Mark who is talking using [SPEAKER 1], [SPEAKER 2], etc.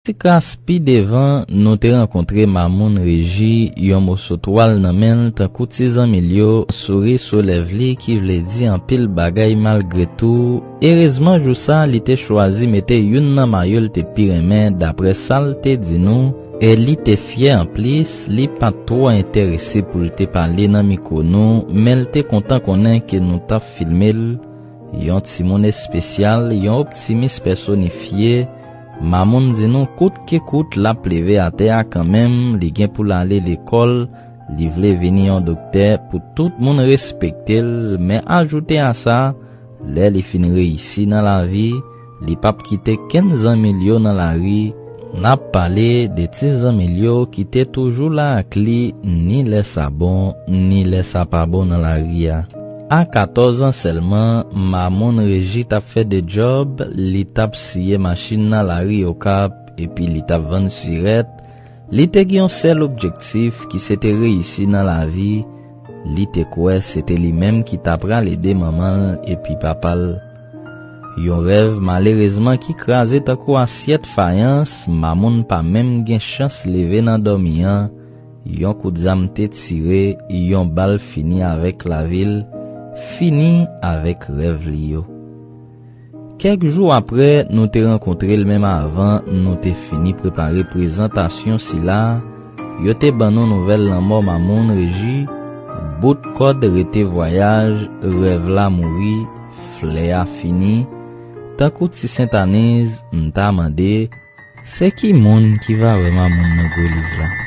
[SPEAKER 1] Si Kaspi devant, nous te rencontré Mamoun Régi, yon moso toal nan men, tan kout 6 ans milio, souri sou lèv li qui vle di en pile bagay malgré tout. Heureusement jou sa, li te choisi mette yon nan mayol te piremen, d'après ça te di nou, et li te fier en plus, li pas trop intéressé pour te parler nan miko nou, mais te content konnen que nous t'a filmé, yon timone spécial, yon optimiste personnifié. Mamoun di nou kout ke kout la pleve à terre quand même, li gen pour l'aller l'école, li vle veni yon docteur pour tout moun respecter, mais ajouter à ça, lè li fin réussi dans la vie, li pap kite 15 ans milio dans la rue, n'a parlé de 10 ans milio qui te toujours là ak li, ni laisse bon, ni laisse pas bon dans la rue. À 14 ans seulement, Mamoun Régi t'a fait des jobs, li t'a scié machine dans la rue au Cap, et puis li t'a vendu surette. Li te gen un seul objectif qui s'était réussi dans la vie, li te quoi c'était lui-même qui t'a pral aider maman et puis papa. Yon rêve malheureusement qui crasé ta ko assiette faïence, Mamoun pas même gen chance lever dans dormir. Yon coup d'arme te tiré, yon balle fini avec la ville. Fini avec rêve liyo. Quelques jours après, nous te rencontré le même avant, nous te fini préparer présentation si là, yo te ban nou nouvelle lan mort Mamoun Régi, bout code rete voyage, rêve la mouri, flé a fini, tant kout si Saint-Anise, m'ta mandé, c'est qui moun qui va vraiment moun nan gros livre là?